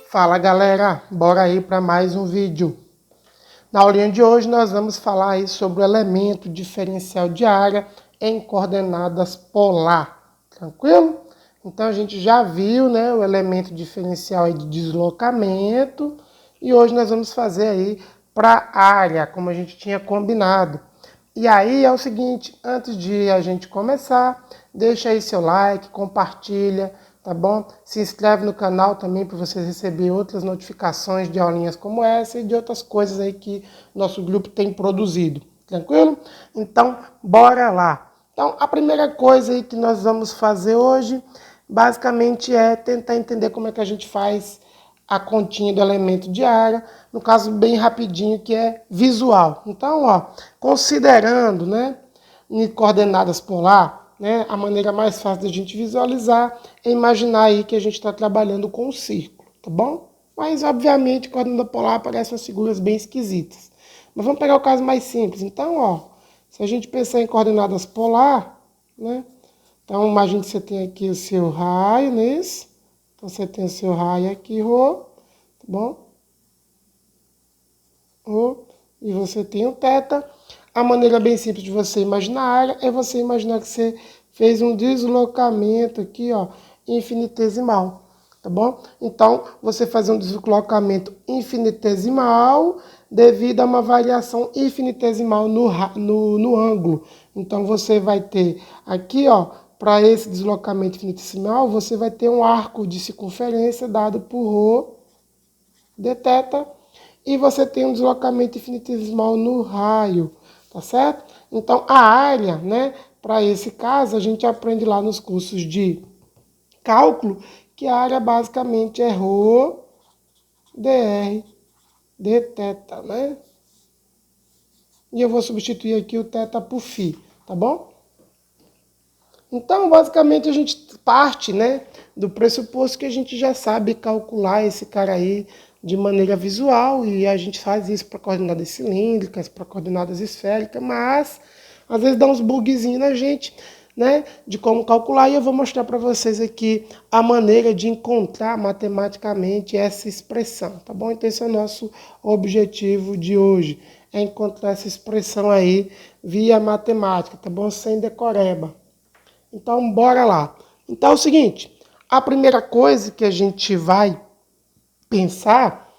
Fala galera, bora aí para mais um vídeo. Na aulinha de hoje nós vamos falar aí sobre o elemento diferencial de área em coordenadas polar, tranquilo? Então a gente já viu, né, o elemento diferencial aí de deslocamento e hoje nós vamos fazer aí para área, como a gente tinha combinado. E aí é o seguinte, antes de a gente começar, deixa aí seu like, compartilha, tá bom? Se inscreve no canal também para você receber outras notificações de aulinhas como essa e de outras coisas aí que nosso grupo tem produzido, tranquilo? Então, bora lá. Então, a primeira coisa aí que nós vamos fazer hoje, basicamente é tentar entender como é que a gente faz a continha do elemento de área, no caso bem rapidinho, que é visual. Então, ó, considerando, né, em coordenadas polar, né, a maneira mais fácil da gente visualizar é imaginar aí que a gente está trabalhando com um círculo, tá bom? Mas, obviamente, coordenada polar aparecem umas figuras bem esquisitas. Mas vamos pegar o caso mais simples. Então, ó, se a gente pensar em coordenadas polar, né, então imagine que você tem aqui o seu raio nesse. Então, você tem o seu raio aqui, Rô, tá bom? Rô, e você tem o θ. A maneira bem simples de você imaginar a área é você imaginar que você fez um deslocamento aqui, ó, infinitesimal, tá bom? Então, você faz um deslocamento infinitesimal devido a uma variação infinitesimal no ângulo. Então, você vai ter aqui, ó, para esse deslocamento infinitesimal, você vai ter um arco de circunferência dado por ρ dθ, e você tem um deslocamento infinitesimal no raio, tá certo? Então, a área, né, para esse caso, a gente aprende lá nos cursos de cálculo, que a área basicamente é ρ dr dθ, né? E eu vou substituir aqui o θ por φ, tá bom? Então, basicamente, a gente parte, né, do pressuposto que a gente já sabe calcular esse cara aí de maneira visual, e a gente faz isso para coordenadas cilíndricas, para coordenadas esféricas, mas às vezes dá uns bugzinhos na gente, né, de como calcular, e eu vou mostrar para vocês aqui a maneira de encontrar matematicamente essa expressão, tá bom? Então esse é o nosso objetivo de hoje, é encontrar essa expressão aí via matemática, tá bom? Sem decoreba. Então, bora lá. Então é o seguinte, a primeira coisa que a gente vai pensar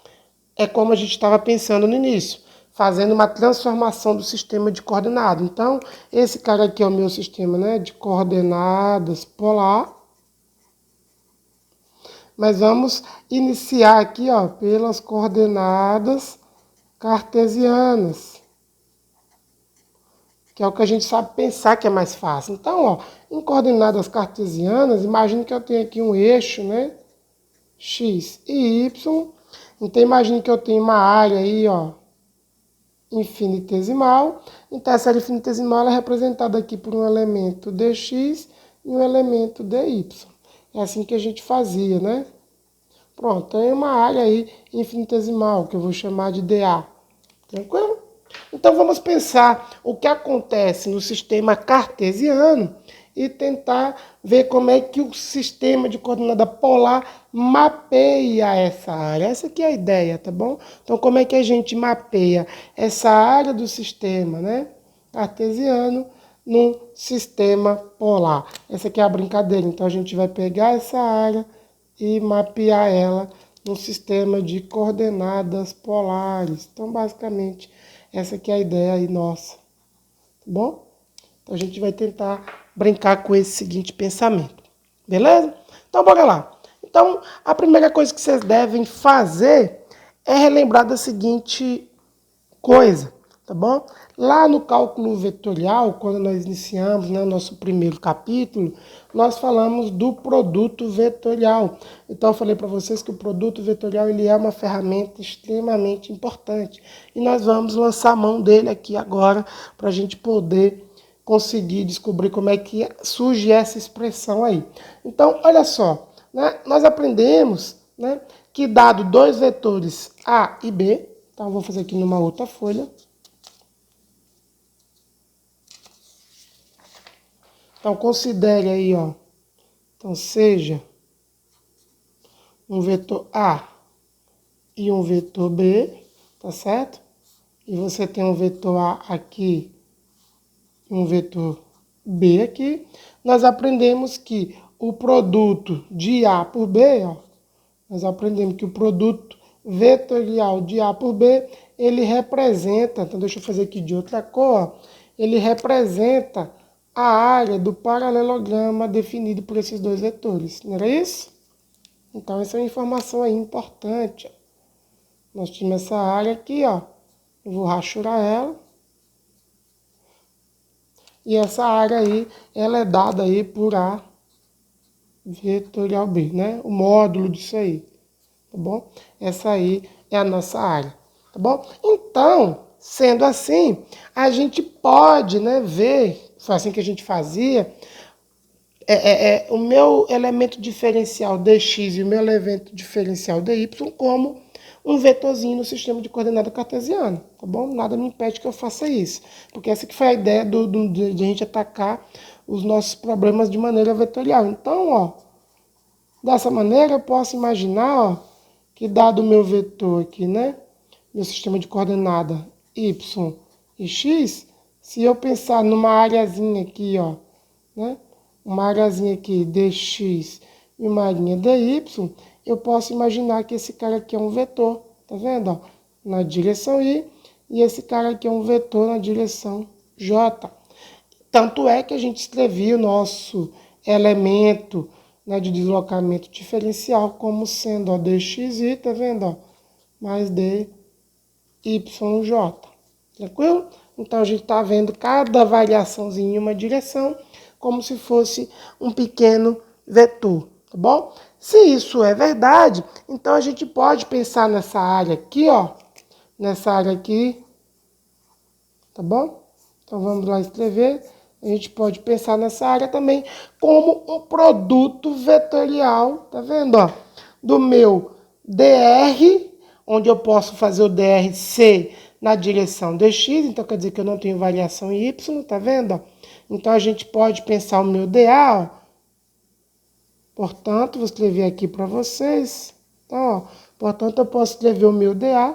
é como a gente estava pensando no início, fazendo uma transformação do sistema de coordenadas. Então, esse cara aqui é o meu sistema, né, de coordenadas polar. Mas vamos iniciar aqui, ó, pelas coordenadas cartesianas, que é o que a gente sabe pensar que é mais fácil. Então, ó, em coordenadas cartesianas, imagine que eu tenho aqui um eixo, né, x e y. Então, imagine que eu tenho uma área aí, ó, infinitesimal. Então, essa área infinitesimal é representada aqui por um elemento dx e um elemento dy. É assim que a gente fazia, né? Pronto, tem uma área aí infinitesimal, que eu vou chamar de dA. Tranquilo? Então, vamos pensar o que acontece no sistema cartesiano e tentar ver como é que o sistema de coordenada polar mapeia essa área. Essa aqui é a ideia, tá bom? Então, como é que a gente mapeia essa área do sistema, né, cartesiano num sistema polar? Essa aqui é a brincadeira. Então, a gente vai pegar essa área e mapear ela num sistema de coordenadas polares. Então, basicamente, essa aqui é a ideia aí nossa, tá bom? Então, a gente vai tentar brincar com esse seguinte pensamento, beleza? Então, bora lá. Então, a primeira coisa que vocês devem fazer é relembrar da seguinte coisa, tá bom? Lá no cálculo vetorial, quando nós iniciamos, né, o nosso primeiro capítulo, nós falamos do produto vetorial. Então eu falei para vocês que o produto vetorial ele é uma ferramenta extremamente importante. E nós vamos lançar a mão dele aqui agora para a gente poder conseguir descobrir como é que surge essa expressão aí. Então, olha só, né, nós aprendemos, né, que dado dois vetores A e B, então eu vou fazer aqui numa outra folha. Então, considere aí, ó. Então, seja um vetor A e um vetor B, tá certo? E você tem um vetor A aqui e um vetor B aqui. Nós aprendemos que o produto de A por B, ó, nós aprendemos que o produto vetorial de A por B, ele representa, então deixa eu fazer aqui de outra cor, ó, ele representa a área do paralelograma definido por esses dois vetores, não era isso? Então essa é uma informação aí importante, ó. Nós tínhamos essa área aqui, ó, eu vou rachurar ela. E essa área aí, ela é dada aí por A vetorial B, né? O módulo disso aí, tá bom? Essa aí é a nossa área, tá bom? Então, sendo assim, a gente pode, né, ver, foi assim que a gente fazia, o meu elemento diferencial dx e o meu elemento diferencial dy como um vetorzinho no sistema de coordenada cartesiana, tá bom? Nada me impede que eu faça isso, porque essa que foi a ideia de a gente atacar os nossos problemas de maneira vetorial. Então, ó, dessa maneira eu posso imaginar, ó, que dado o meu vetor aqui, né, meu sistema de coordenada y e x, se eu pensar numa areazinha aqui, ó, né, uma areazinha aqui dx e uma arinha dy, eu posso imaginar que esse cara aqui é um vetor, tá vendo? Ó? Na direção y, e esse cara aqui é um vetor na direção j. Tanto é que a gente escrevia o nosso elemento, né, de deslocamento diferencial como sendo, ó, dxy, tá vendo? Ó? Mais dyj. Tranquilo? Então a gente está vendo cada variaçãozinha em uma direção como se fosse um pequeno vetor, tá bom? Se isso é verdade, então a gente pode pensar nessa área aqui, ó, nessa área aqui, tá bom? Então vamos lá escrever. A gente pode pensar nessa área também como um produto vetorial, tá vendo, ó? Do meu dr, onde eu posso fazer o dr ser na direção dx, então quer dizer que eu não tenho variação em y, tá vendo, ó? Então a gente pode pensar o meu dA, ó. Portanto, vou escrever aqui para vocês. Então, ó, portanto, eu posso escrever o meu dA.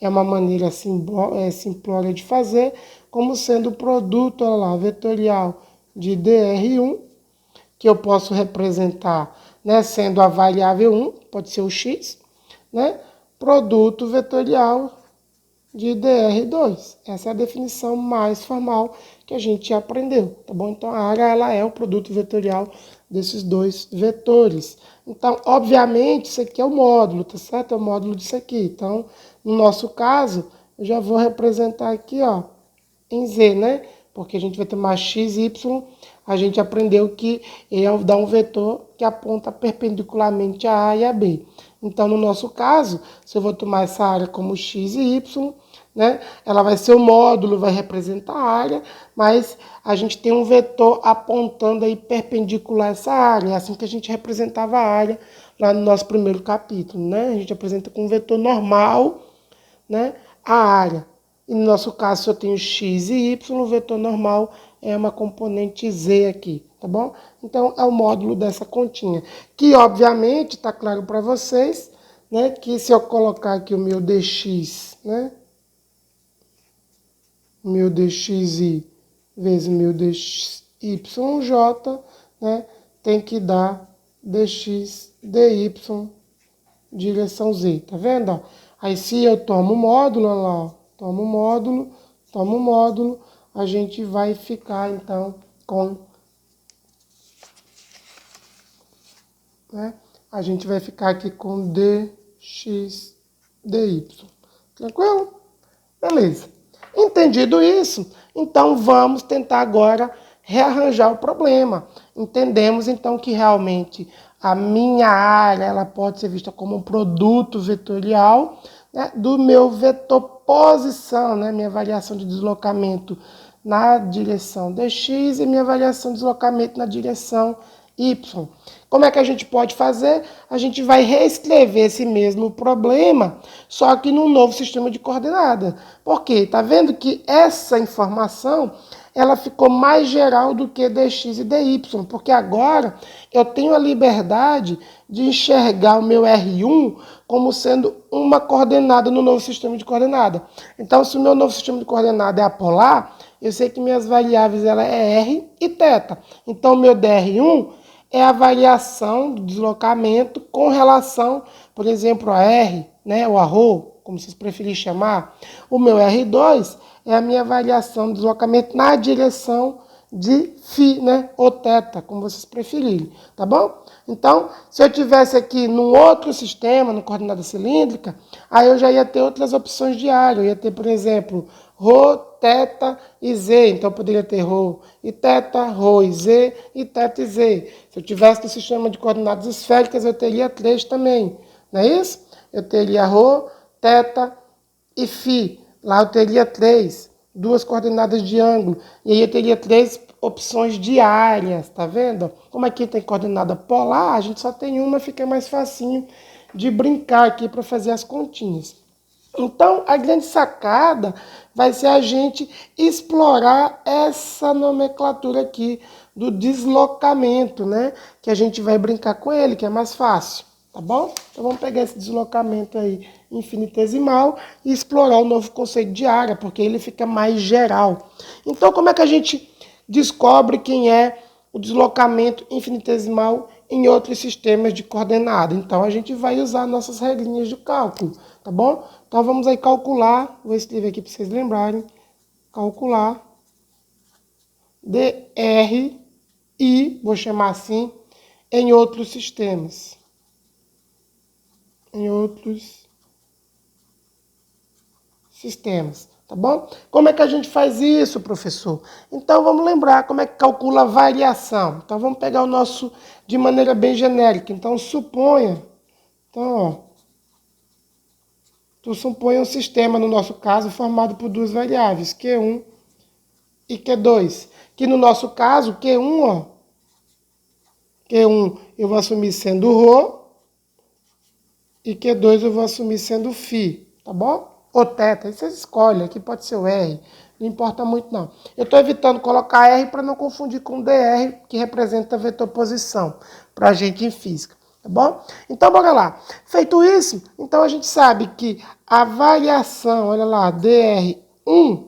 É uma maneira simplória de fazer, como sendo o produto, olha lá, vetorial de dr1, que eu posso representar, né, sendo a variável 1, pode ser o x, né, produto vetorial de dr2. Essa é a definição mais formal que a gente aprendeu, tá bom? Então, a área, ela é o produto vetorial desses dois vetores. Então, obviamente, isso aqui é o módulo, tá certo? É o módulo disso aqui. Então, no nosso caso, eu já vou representar aqui, ó, em z, né? Porque a gente vai tomar x, y, a gente aprendeu que é dar um vetor que aponta perpendicularmente a A e a B. Então, no nosso caso, se eu vou tomar essa área como x e y, né, ela vai ser o módulo, vai representar a área, mas a gente tem um vetor apontando aí perpendicular a essa área. É assim que a gente representava a área lá no nosso primeiro capítulo, né? A gente apresenta com um vetor normal, né, a área. E no nosso caso, se eu tenho x e y, o vetor normal é uma componente z aqui, tá bom? Então, é o módulo dessa continha, que obviamente está claro para vocês, né, que se eu colocar aqui o meu dx, né, meu dxi vezes meu dyj, né, tem que dar dx dy direção z, tá vendo? Ó? Aí se eu tomo o módulo, olha lá, ó, tomo o módulo, a gente vai ficar então com, né, a gente vai ficar aqui com dx dy. Tranquilo? Beleza. Entendido isso, então vamos tentar agora rearranjar o problema. Entendemos então que realmente a minha área ela pode ser vista como um produto vetorial, né, do meu vetor posição, né, minha variação de deslocamento na direção dx e minha variação de deslocamento na direção y. Como é que a gente pode fazer? A gente vai reescrever esse mesmo problema, só que num novo sistema de coordenada. Por quê? Tá vendo que essa informação, ela ficou mais geral do que dx e dy, porque agora eu tenho a liberdade de enxergar o meu R1 como sendo uma coordenada no novo sistema de coordenada. Então, se o meu novo sistema de coordenada é apolar, eu sei que minhas variáveis ela é R e θ. Então, o meu dr1 é a variação do deslocamento com relação, por exemplo, a R, né, ou a ρ, como vocês preferirem chamar. O meu R2 é a minha variação do deslocamento na direção de φ, né, ou θ, como vocês preferirem, tá bom? Então, se eu tivesse aqui num outro sistema, no coordenada cilíndrica, aí eu já ia ter outras opções de área. Eu ia ter, por exemplo, ρ, θ e z. Então, eu poderia ter ρ e θ, ρ e z e θ e z. Se eu tivesse no sistema de coordenadas esféricas, eu teria 3 também. Não é isso? Eu teria ρ, θ e φ. Lá eu teria 3, 2 coordenadas de ângulo. E aí eu teria 3 opções de áreas, tá vendo? Como aqui tem coordenada polar, a gente só tem uma, fica mais facinho de brincar aqui para fazer as continhas. Então, a grande sacada vai ser a gente explorar essa nomenclatura aqui do deslocamento, né? Que a gente vai brincar com ele, que é mais fácil, tá bom? Então, vamos pegar esse deslocamento aí infinitesimal e explorar o novo conceito de área, porque ele fica mais geral. Então, como é que a gente descobre quem é o deslocamento infinitesimal em outros sistemas de coordenada? Então, a gente vai usar nossas regrinhas de cálculo, tá bom? Então, vamos aí calcular, vou escrever aqui para vocês lembrarem, calcular dr I, vou chamar assim, em outros sistemas. Em outros sistemas, tá bom? Como é que a gente faz isso, professor? Então, vamos lembrar como é que calcula a variação. Então, vamos pegar o nosso de maneira bem genérica. Então, suponha, então, ó, tu supõe um sistema, no nosso caso, formado por duas variáveis, Q1 e Q2. Que no nosso caso, Q1, ó, Q1 eu vou assumir sendo ρ e Q2 eu vou assumir sendo φ, tá bom? Ou θ, aí vocês escolhem, aqui pode ser o R, não importa muito não. Eu estou evitando colocar R para não confundir com dr, que representa vetor posição, para a gente em física. Tá bom? Então, bora lá. Feito isso, então a gente sabe que a variação, olha lá, dr1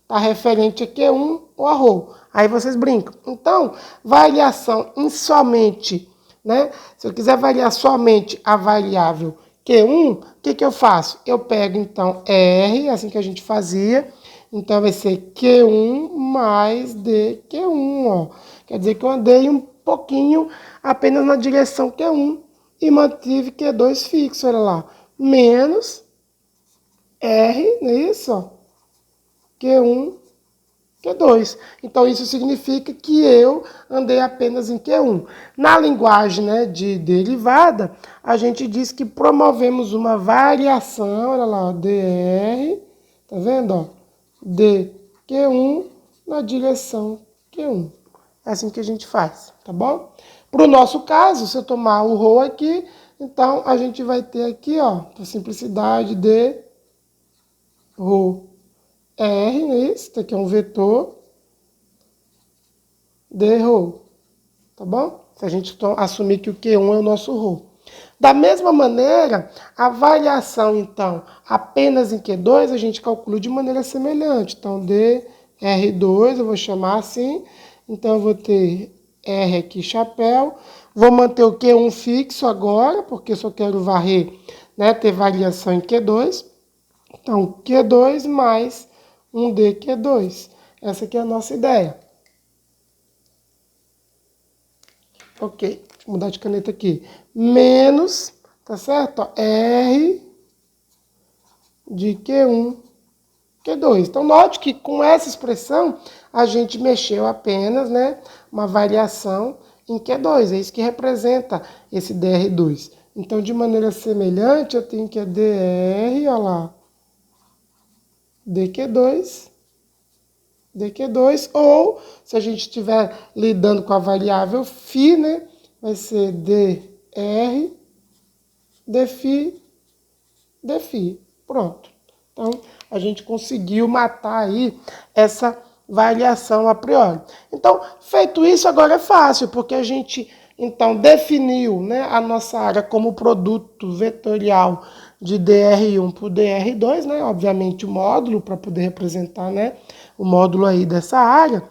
está referente a Q1 ou a ρ. Aí vocês brincam. Então, variação em somente, né? Se eu quiser variar somente a variável Q1, o que eu faço? Eu pego, então, R, assim que a gente fazia. Então, vai ser Q1 mais dQ1, ó. Quer dizer que eu andei um pouquinho apenas na direção Q1 e mantive Q2 fixo, olha lá. Menos R, não é isso? Ó, Q1, Q2. Então, isso significa que eu andei apenas em Q1. Na linguagem, né, de derivada, a gente diz que promovemos uma variação, olha lá, dr, tá vendo? Ó, de Q1 na direção Q1. É assim que a gente faz, tá bom? Para o nosso caso, se eu tomar o ρ aqui, então a gente vai ter aqui, ó, por simplicidade, de ρ R, né? Isso aqui é um vetor de ρ, tá bom? Se a gente assumir que o Q1 é o nosso ρ. Da mesma maneira, a variação, então, apenas em Q2, a gente calcula de maneira semelhante. Então, dr2, eu vou chamar assim. Então, eu vou ter R aqui, chapéu. Vou manter o Q1 fixo agora, porque eu só quero varrer, né, ter variação em Q2. Então, Q2 mais um dQ2. Essa aqui é a nossa ideia. Ok, deixa eu mudar de caneta aqui. Menos, tá certo? Ó, R de Q1, Q2. Então, note que com essa expressão, a gente mexeu apenas, né, uma variação em Q2. É isso que representa esse dr2. Então, de maneira semelhante, eu tenho que a dr, olha lá, dQ2, dQ2, ou, se a gente estiver lidando com a variável φ, né, vai ser dr, dφ, dφ. Pronto. Então, a gente conseguiu matar aí essa variação a priori. Então, feito isso, agora é fácil, porque a gente, então, definiu, né, a nossa área como produto vetorial de DR1 por DR2, né, obviamente o módulo para poder representar, né, o módulo aí dessa área.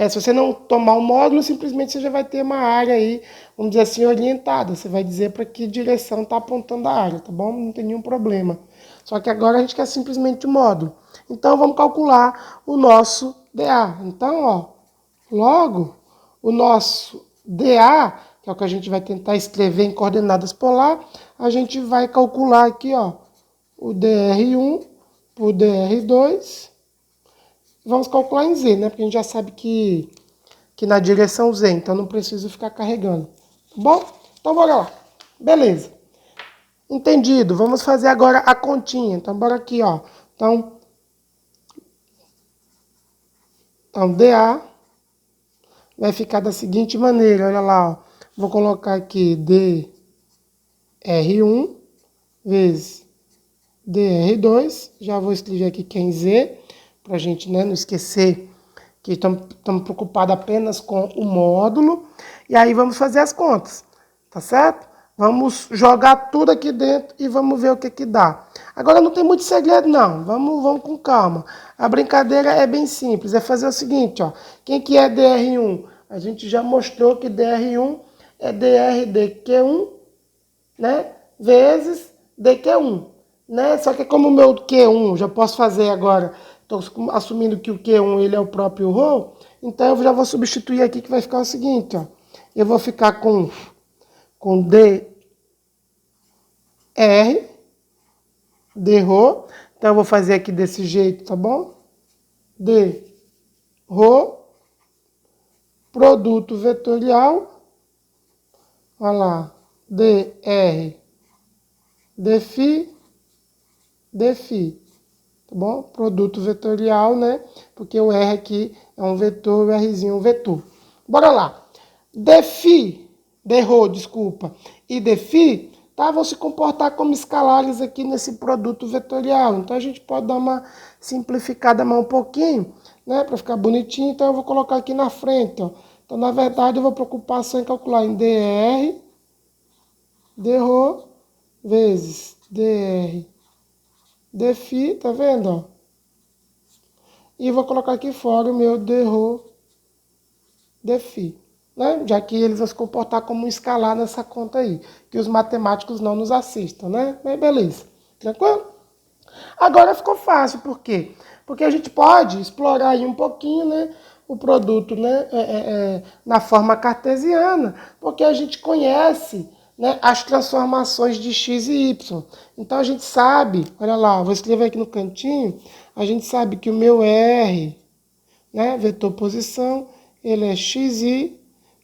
Se você não tomar o módulo, simplesmente você já vai ter uma área aí, vamos dizer assim, orientada. Você vai dizer para que direção está apontando a área, tá bom? Não tem nenhum problema. Só que agora a gente quer simplesmente o módulo. Então, vamos calcular o nosso DA. Então, ó, logo, o nosso DA, que é o que a gente vai tentar escrever em coordenadas polar, a gente vai calcular aqui, ó, o DR1 por DR2. Vamos calcular em Z, né? Porque a gente já sabe que na direção Z, então não preciso ficar carregando. Tá bom? Então, bora lá. Beleza. Entendido. Vamos fazer agora a continha. Então, bora aqui, ó. Então DA vai ficar da seguinte maneira. Olha lá, ó. Vou colocar aqui DR1 vezes DR2. Já vou escrever aqui que é em Z, para a gente, né, não esquecer que estamos preocupados apenas com o módulo. E aí vamos fazer as contas, tá certo? Vamos jogar tudo aqui dentro e vamos ver o que dá. Agora não tem muito segredo não, vamos com calma. A brincadeira é bem simples, é fazer o seguinte, ó. Quem que é DR1? A gente já mostrou que DR1 é DR de Q1, né, vezes DQ1. Né? Só que como o meu Q1 já posso fazer agora, estou assumindo que o Q1 ele é o próprio ρ, então eu já vou substituir aqui que vai ficar o seguinte, ó. Eu vou ficar com dr, dρ, então eu vou fazer aqui desse jeito, tá bom? Dρ, produto vetorial, olha lá, dr, dφ, dφ, tá bom? Produto vetorial, né? Porque o R aqui é um vetor, o Rzinho é um vetor. Bora lá. dρ, desculpa, e dφ, tá? Vão se comportar como escalares aqui nesse produto vetorial. Então a gente pode dar uma simplificada mais um pouquinho, né? Para ficar bonitinho. Então eu vou colocar aqui na frente, ó. Então na verdade eu vou preocupar só em calcular em dr, dρ vezes dr, dφ, tá vendo, ó? E vou colocar aqui fora o meu dρ, dφ, né? Já que eles vão se comportar como um escalar nessa conta aí, que os matemáticos não nos assistam, né? Mas beleza, tranquilo? Agora ficou fácil, por quê? Porque a gente pode explorar aí um pouquinho, né, o produto, né, na forma cartesiana, porque a gente conhece, né, as transformações de x e y. Então a gente sabe, olha lá, vou escrever aqui no cantinho, a gente sabe que o meu R, né, vetor posição, ele é xi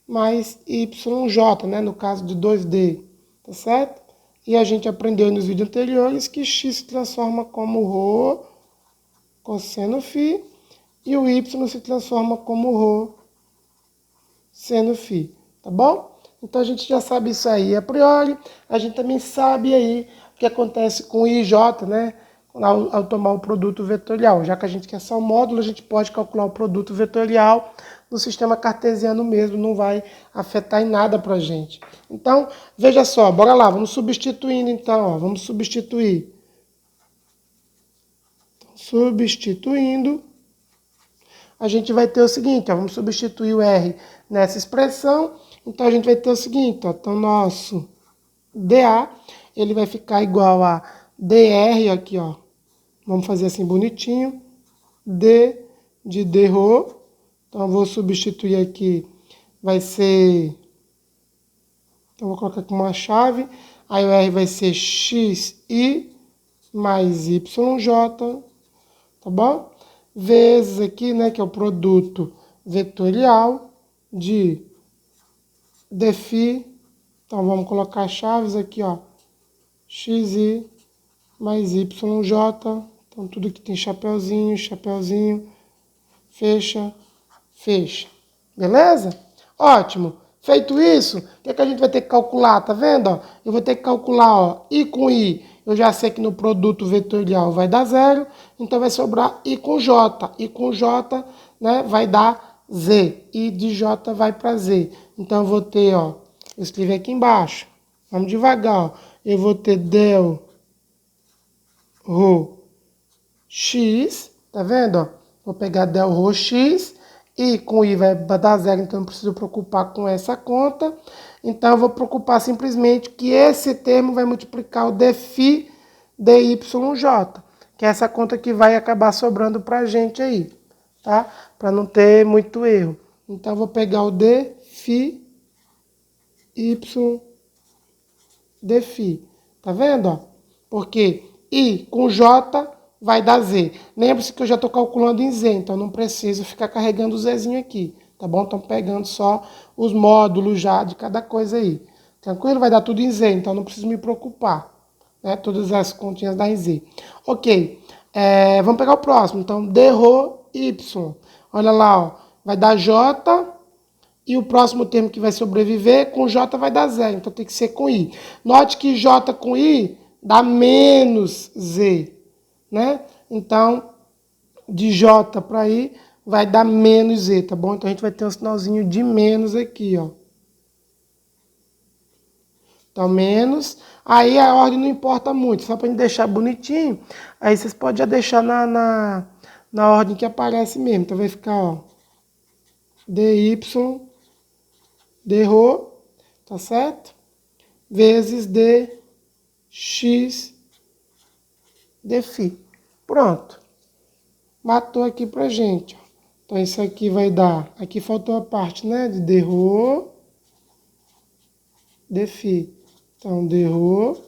mais yj, né, no caso de 2D, tá certo? E a gente aprendeu nos vídeos anteriores que x se transforma como ρ cosseno φ e o y se transforma como ρ seno φ, tá bom? Então a gente já sabe isso aí a priori, a gente também sabe aí o que acontece com o ij, né? Ao tomar o produto vetorial. Já que a gente quer só o módulo, a gente pode calcular o produto vetorial no sistema cartesiano mesmo, não vai afetar em nada para a gente. Então, veja só, bora lá, vamos substituindo então, ó, vamos substituir. Substituindo, a gente vai ter o seguinte, ó, vamos substituir o R nessa expressão, então a gente vai ter o seguinte, ó, então nosso dA, ele vai ficar igual a dr aqui, ó, vamos fazer assim bonitinho, d de dρ, então eu vou substituir aqui, vai ser, então eu vou colocar aqui uma chave, aí o R vai ser xi mais yj, tá bom? Vezes aqui, né, que é o produto vetorial de dφ, então vamos colocar chaves aqui, ó, xi mais yj, então tudo que tem chapeuzinho, chapeuzinho, fecha, fecha, beleza? Ótimo. Feito isso, o que a gente vai ter que calcular, tá vendo? Ó? Eu vou ter que calcular, ó, I com I, eu já sei que no produto vetorial vai dar 0, então vai sobrar I com J. I com J, né, vai dar Z. I de J vai para Z. Então eu vou ter, ó, eu escrevi aqui embaixo. Vamos devagar, ó. Eu vou ter del rho x, tá vendo, ó? Vou pegar del rho x, e com I vai dar 0, então não preciso preocupar com essa conta. Então eu vou preocupar simplesmente que esse termo vai multiplicar o dφ dyj, que é essa conta que vai acabar sobrando pra gente aí, tá? Para não ter muito erro. Então eu vou pegar o dφ y dφ, tá vendo, ó? Porque I com J vai dar Z. Lembre-se que eu já estou calculando em Z, então não preciso ficar carregando o Zzinho aqui, tá bom? Estão pegando só os módulos já de cada coisa aí. Tranquilo? Vai dar tudo em Z, então não preciso me preocupar, né? Todas as continhas dão em Z. Ok, vamos pegar o próximo. Então, d rho y. Olha lá, ó, vai dar J, e o próximo termo que vai sobreviver, com J vai dar 0, então tem que ser com I. Note que J com I dá menos Z, né? Então, de J para I vai dar menos Z, tá bom? Então a gente vai ter um sinalzinho de menos aqui, ó. Então, menos. Aí a ordem não importa muito, só para gente deixar bonitinho. Aí vocês podem já deixar na ordem que aparece mesmo. Então vai ficar, ó, dy d rho, tá certo? Vezes dx dφ. Pronto. Matou aqui pra gente, ó. Então isso aqui vai dar, aqui faltou a parte, né, de d rho dφ. Então d rho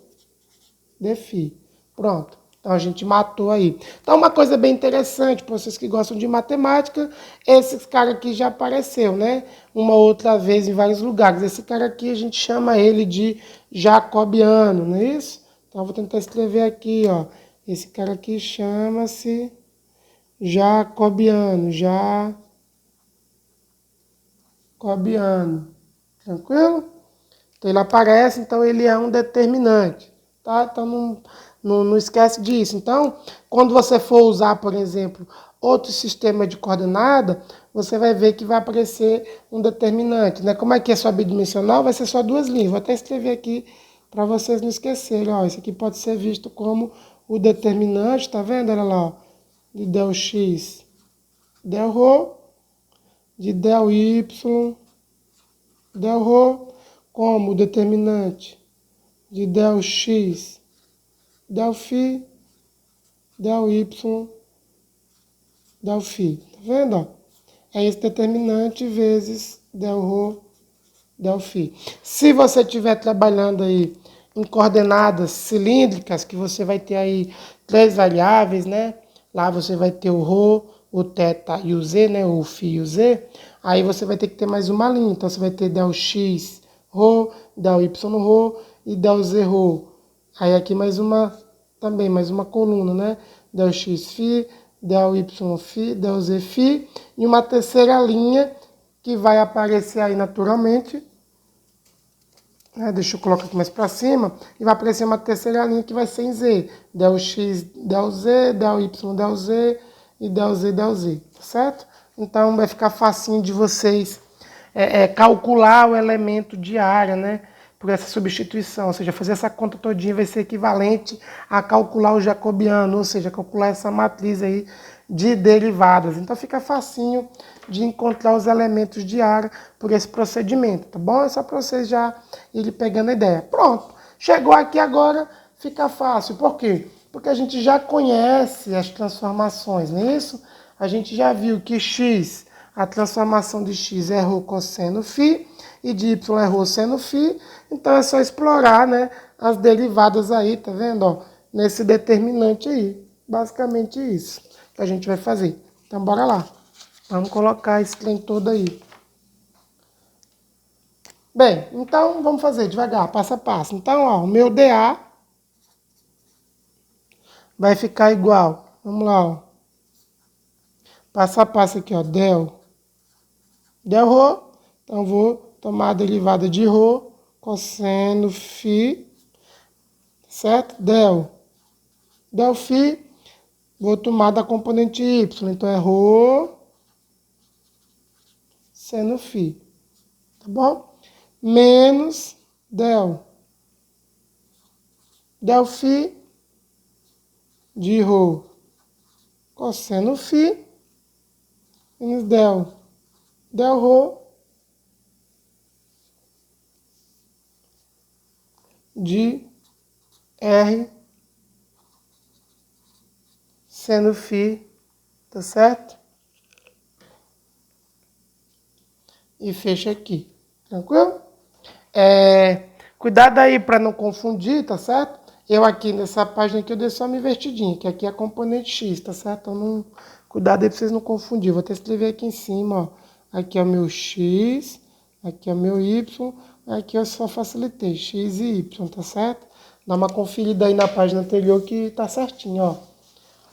dφ. Pronto. Então a gente matou aí. Então uma coisa bem interessante para vocês que gostam de matemática, esse cara aqui já apareceu, né? Uma outra vez em vários lugares. Esse cara aqui a gente chama ele de jacobiano, não é isso? Então eu vou tentar escrever aqui, ó. Esse cara aqui chama-se jacobiano, jacobiano. Tranquilo? Então ele aparece, então ele é um determinante, tá? Então não esquece disso. Então, quando você for usar, por exemplo, outro sistema de coordenada, você vai ver que vai aparecer um determinante, né? Como é que é só bidimensional? Vai ser só duas linhas. Vou até escrever aqui para vocês não esquecerem. Ó, isso aqui pode ser visto como o determinante, tá vendo? Olha lá, ó, de del x, del rho, de del y, del rho, como o determinante de del x, del φ, del y, del φ. Tá vendo? Ó? É esse determinante vezes del rho, del φ. Se você estiver trabalhando aí em coordenadas cilíndricas, que você vai ter aí 3 variáveis, né? Lá você vai ter o rho, o θ e o z, né? O φ e o z. Aí você vai ter que ter mais uma linha. Então você vai ter del x rho, del y rho e del z rho. Aí aqui mais uma, também mais uma coluna, né? Del x φ, del y φ, del z φ. E uma terceira linha que vai aparecer aí naturalmente. Deixa eu colocar aqui mais para cima. E vai aparecer uma terceira linha que vai ser em z. Del x, del z, del y, del z e del z, del z. Tá certo? Então vai ficar facinho de vocês calcular o elemento de área, né? Por essa substituição. Ou seja, fazer essa conta todinha vai ser equivalente a calcular o jacobiano. Ou seja, calcular essa matriz aí de derivadas. Então fica facinho de encontrar os elementos de área por esse procedimento, tá bom? É só para vocês já irem pegando a ideia. Pronto, chegou aqui agora, fica fácil. Por quê? Porque a gente já conhece as transformações, não é isso? A gente já viu que x, a transformação de x é rho cosseno φ e de y é rho seno φ. Então é só explorar, né, as derivadas aí, tá vendo? Ó, nesse determinante aí. Basicamente isso que a gente vai fazer. Então bora lá. Vamos colocar esse trem todo aí. Bem, então vamos fazer devagar, passo a passo. Então, ó, o meu dA vai ficar igual. Vamos lá, ó. Passo a passo aqui, ó, del rho. Então vou tomar a derivada de rho cosseno φ, certo? Del φ, vou tomar da componente y, então é ρ seno φ, tá bom? Menos del φ de ρ cosseno φ, menos del ρ de R seno φ, tá certo? E fecha aqui, tranquilo? Cuidado aí para não confundir, tá certo? Eu aqui nessa página aqui eu dei só uma invertidinha, que aqui é a componente x, tá certo? Então não, cuidado aí para vocês não confundir. Vou até escrever aqui em cima, ó. Aqui é o meu x, aqui é o meu y, aqui eu só facilitei, x e y, tá certo? Dá uma conferida aí na página anterior que tá certinho, ó.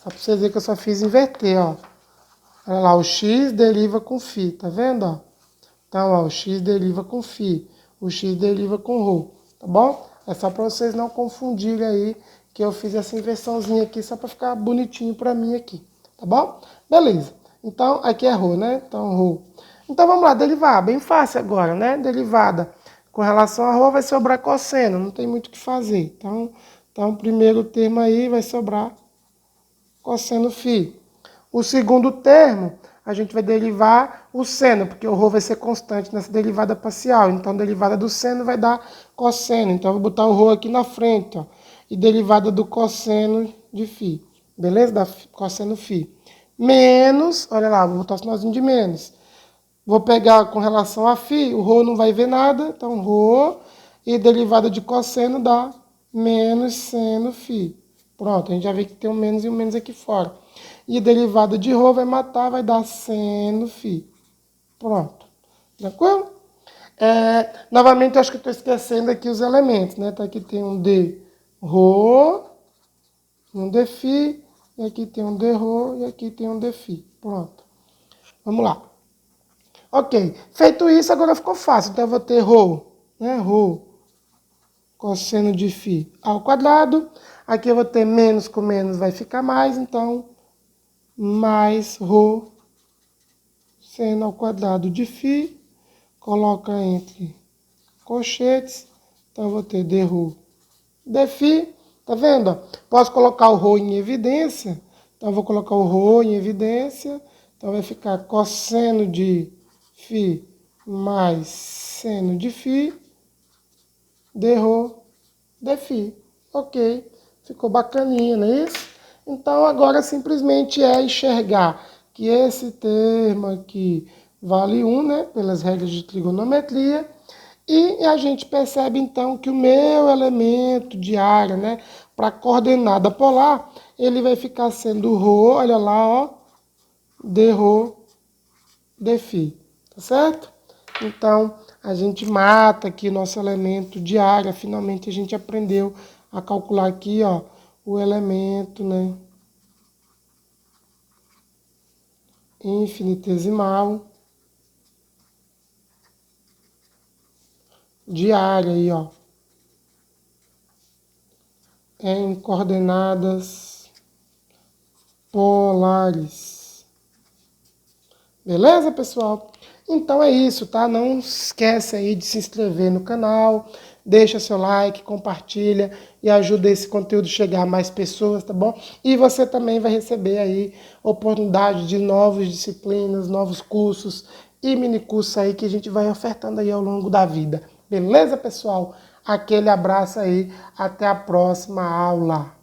Só para vocês verem que eu só fiz inverter, ó. Olha lá, o x deriva com φ, tá vendo, ó? Então, ó, o x deriva com φ, o x deriva com ρ, tá bom? É só para vocês não confundirem aí que eu fiz essa inversãozinha aqui só para ficar bonitinho para mim aqui, tá bom? Beleza. Então, aqui é ρ, né? Então, ρ. Então, vamos lá, derivar. Bem fácil agora, né? Derivada com relação a ρ vai sobrar cosseno, não tem muito o que fazer. Então, o primeiro termo aí vai sobrar cosseno φ. O segundo termo, a gente vai derivar o seno, porque o ρ vai ser constante nessa derivada parcial. Então, a derivada do seno vai dar cosseno. Então, eu vou botar o ρ aqui na frente, ó. E derivada do cosseno de φ. Beleza? Da cosseno φ. Menos, olha lá, vou botar o sinalzinho de menos. Vou pegar com relação a φ, o ρ não vai ver nada. Então, ρ e derivada de cosseno dá menos seno φ. Pronto, a gente já vê que tem um menos e um menos aqui fora. E a derivada de ρ vai matar, vai dar seno φ. Pronto. Tranquilo? Novamente, eu acho que eu estou esquecendo aqui os elementos, né? Então, aqui tem um d ρ, um d φ, e aqui tem um d ρ, e aqui tem um d φ. Pronto. Vamos lá. Ok. Feito isso, agora ficou fácil. Então, eu vou ter ρ, né? ρ cosseno de φ ao quadrado. Aqui eu vou ter menos com menos, vai ficar mais, então, mais ρ seno ao quadrado de φ, coloca entre colchetes, então eu vou ter dρ dφ, tá vendo? Posso colocar o ρ em evidência, então eu vou colocar o ρ em evidência, então vai ficar cosseno de φ mais seno de φ, dρ dφ, ok? Ficou bacaninha, não é isso? Então, agora simplesmente é enxergar que esse termo aqui vale 1, né? Pelas regras de trigonometria. E a gente percebe, então, que o meu elemento de área, né? Para coordenada polar, ele vai ficar sendo ρ, olha lá, ó. dρ dφ, tá certo? Então, a gente mata aqui nosso elemento de área. Finalmente, a gente aprendeu a calcular aqui, ó, o elemento, né, infinitesimal de área aí, ó, em coordenadas polares. Beleza, pessoal? Então é isso, tá? Não esquece aí de se inscrever no canal, deixa seu like, compartilha e ajuda esse conteúdo a chegar a mais pessoas, tá bom? E você também vai receber aí oportunidade de novas disciplinas, novos cursos e mini cursos aí que a gente vai ofertando aí ao longo da vida. Beleza, pessoal? Aquele abraço aí, até a próxima aula.